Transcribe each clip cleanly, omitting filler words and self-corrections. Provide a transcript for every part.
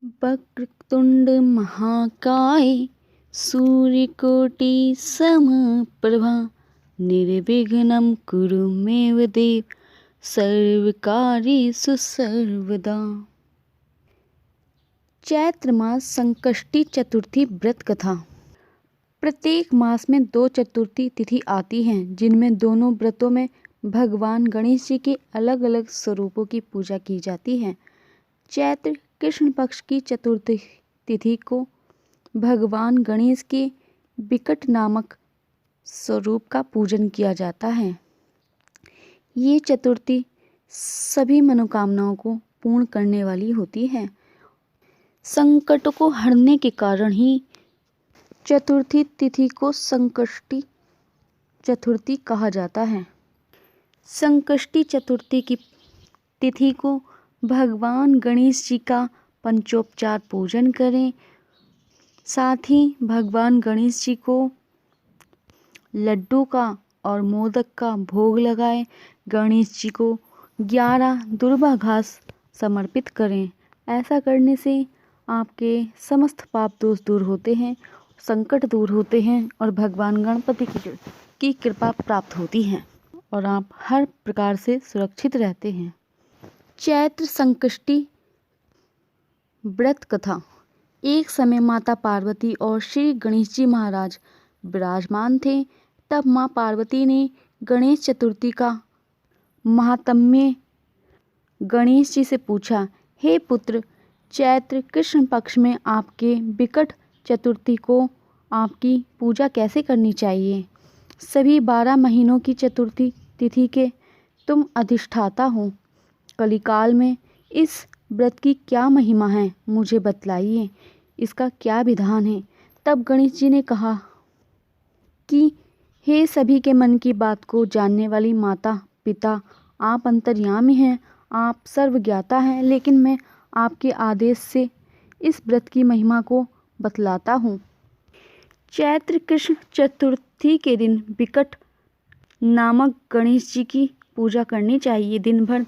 वक्रतुंड महाकाय सूर्यकोटि समप्रभा निर्विघ्नं कुरु मे देव सर्वकार्येषु सर्वदा। चैत्र मास संकष्टी चतुर्थी व्रत कथा। प्रत्येक मास में 2 चतुर्थी तिथि आती हैं, जिनमें दोनों व्रतों में भगवान गणेश जी के अलग अलग स्वरूपों की पूजा की जाती है। चैत्र कृष्ण पक्ष की चतुर्थी तिथि को भगवान गणेश के विकट नामक स्वरूप का पूजन किया जाता है। ये चतुर्थी सभी मनोकामनाओं को पूर्ण करने वाली होती है। संकटों को हरने के कारण ही चतुर्थी तिथि को संकष्टी चतुर्थी कहा जाता है। संकष्टी चतुर्थी की तिथि को भगवान गणेश जी का पंचोपचार पूजन करें। साथ ही भगवान गणेश जी को लड्डू का और मोदक का भोग लगाएं। गणेश जी को 11 दुर्वा घास समर्पित करें। ऐसा करने से आपके समस्त पाप दोष दूर होते हैं, संकट दूर होते हैं और भगवान गणपति की कृपा प्राप्त होती है और आप हर प्रकार से सुरक्षित रहते हैं। चैत्र संकष्टी व्रत कथा। एक समय माता पार्वती और श्री गणेश जी महाराज विराजमान थे। तब माँ पार्वती ने गणेश चतुर्थी का महात्म्य गणेश जी से पूछा, हे पुत्र, चैत्र कृष्ण पक्ष में आपके विकट चतुर्थी को आपकी पूजा कैसे करनी चाहिए? सभी 12 महीनों की चतुर्थी तिथि के तुम अधिष्ठाता हो। कलिकाल में इस व्रत की क्या महिमा है, मुझे बतलाइए, इसका क्या विधान है? तब गणेश जी ने कहा कि हे सभी के मन की बात को जानने वाली माता पिता, आप अंतर्यामी हैं, आप सर्वज्ञाता हैं, लेकिन मैं आपके आदेश से इस व्रत की महिमा को बतलाता हूँ। चैत्र कृष्ण चतुर्थी के दिन विकट नामक गणेश जी की पूजा करनी चाहिए। दिन भर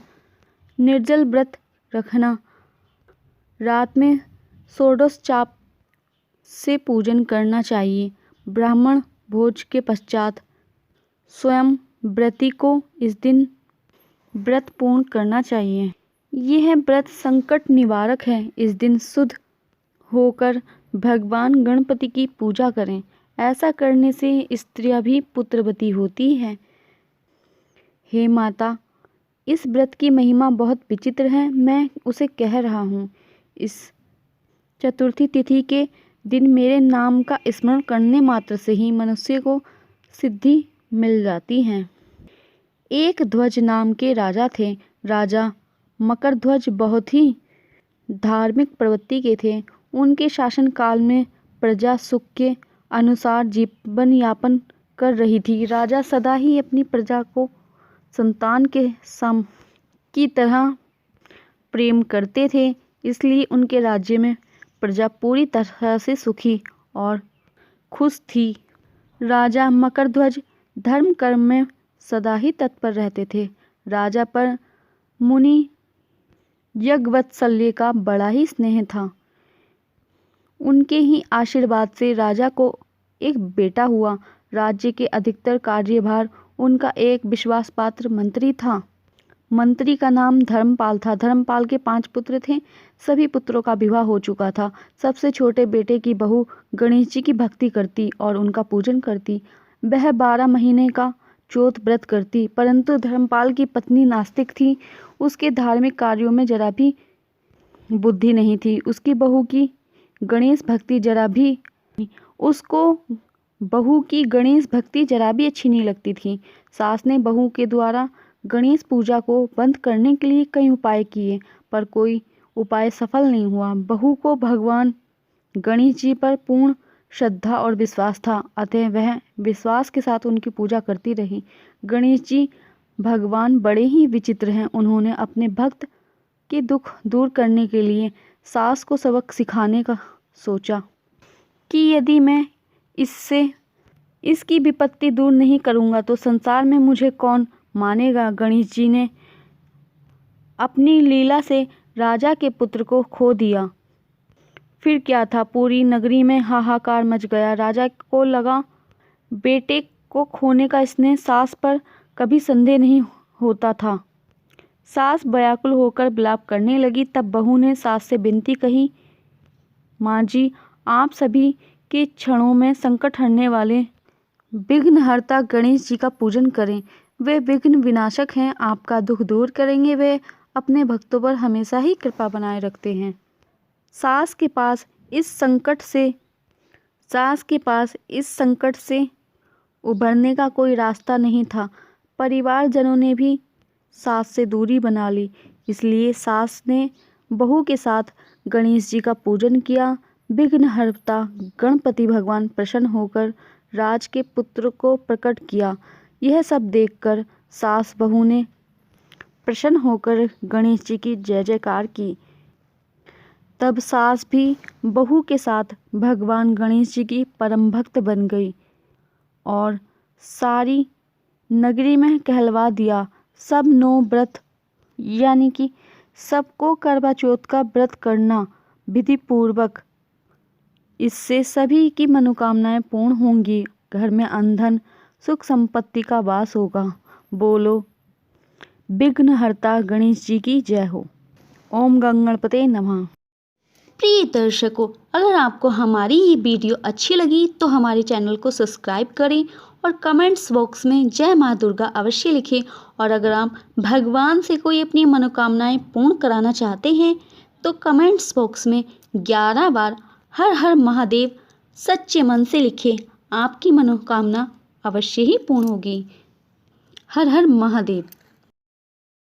निर्जल व्रत रखना, रात में षोडश चाप से पूजन करना चाहिए। ब्राह्मण भोज के पश्चात स्वयं व्रती को इस दिन व्रत पूर्ण करना चाहिए। यह व्रत संकट निवारक है। इस दिन शुद्ध होकर भगवान गणपति की पूजा करें। ऐसा करने से स्त्रियां भी पुत्रवती होती है। हे माता, इस व्रत की महिमा बहुत विचित्र है, मैं उसे कह रहा हूँ। इस चतुर्थी तिथि के दिन मेरे नाम का स्मरण करने मात्र से ही मनुष्य को सिद्धि मिल जाती है। एक ध्वज नाम के राजा थे। राजा मकरध्वज बहुत ही धार्मिक प्रवृत्ति के थे। उनके शासनकाल में प्रजा सुख के अनुसार जीवन यापन कर रही थी। राजा सदा ही अपनी प्रजा को संतान के सम की तरह प्रेम करते थे, इसलिए उनके राज्य में प्रजा पूरी तरह से सुखी और खुश थी। राजा मकरध्वज धर्म कर्म में सदा ही तत्पर रहते थे। राजा पर मुनि यज्ञवत्सल्य का बड़ा ही स्नेह था। उनके ही आशीर्वाद से राजा को एक बेटा हुआ। राज्य के अधिकतर कार्यभार उनका एक विश्वासपात्र मंत्री था। मंत्री का नाम धर्मपाल था। धर्मपाल के 5 पुत्र थे। सभी पुत्रों का विवाह हो चुका था। सबसे छोटे बेटे की बहू गणेश जी की भक्ति करती और उनका पूजन करती। वह 12 महीने का चौथ व्रत करती, परंतु धर्मपाल की पत्नी नास्तिक थी। उसके धार्मिक कार्यों में जरा भी बुद्धि नहीं थी। उसकी बहू की गणेश भक्ति जरा भी अच्छी नहीं लगती थी। सास ने बहू के द्वारा गणेश पूजा को बंद करने के लिए कई उपाय किए, पर कोई उपाय सफल नहीं हुआ। बहू को भगवान गणेश जी पर पूर्ण श्रद्धा और विश्वास था, अतः वह विश्वास के साथ उनकी पूजा करती रही। गणेश जी भगवान बड़े ही विचित्र हैं। उन्होंने अपने भक्त के दुख दूर करने के लिए सास को सबक सिखाने का सोचा कि यदि मैं इसकी विपत्ति दूर नहीं करूँगा तो संसार में मुझे कौन मानेगा। गणेश जी ने अपनी लीला से राजा के पुत्र को खो दिया। फिर क्या था, पूरी नगरी में हाहाकार मच गया। राजा को लगा बेटे को खोने का इसने सास पर कभी संदेह नहीं होता था। सास व्याकुल होकर विलाप करने लगी। तब बहू ने सास से विनती कही, माँ जी, आप सभी के क्षणों में संकट हरने वाले विघ्नहर्ता गणेश जी का पूजन करें। वे विघ्न विनाशक हैं, आपका दुख दूर करेंगे। वे अपने भक्तों पर हमेशा ही कृपा बनाए रखते हैं। सास के पास इस संकट से उभरने का कोई रास्ता नहीं था। परिवारजनों ने भी सास से दूरी बना ली। इसलिए सास ने बहू के साथ गणेश जी का पूजन किया। विघ्नहर्ता गणपति भगवान प्रसन्न होकर राज के पुत्र को प्रकट किया। यह सब देखकर सास बहू ने प्रसन्न होकर गणेश जी की जय जयकार की। तब सास भी बहू के साथ भगवान गणेश जी की परम भक्त बन गई और सारी नगरी में कहलवा दिया। सब 9 व्रत यानी कि सबको करवा चौथ का व्रत करना विधि पूर्वक, इससे सभी की मनोकामनाएं पूर्ण होंगी। घर में अनधन सुख संपत्ति का वास होगा। बोलो विघ्नहर्ता गणेश जी की जय हो। ओम गणपते नमः। प्रिय दर्शकों, अगर आपको हमारी ये वीडियो अच्छी लगी तो हमारे चैनल को सब्सक्राइब करें और कमेंट्स बॉक्स में जय माँ दुर्गा अवश्य लिखें। और अगर आप भगवान से कोई अपनी मनोकामनाएं पूर्ण कराना चाहते हैं तो कमेंट्स बॉक्स में 11 बार हर हर महादेव सच्चे मन से लिखें। आपकी मनोकामना अवश्य ही पूर्ण होगी। हर हर महादेव।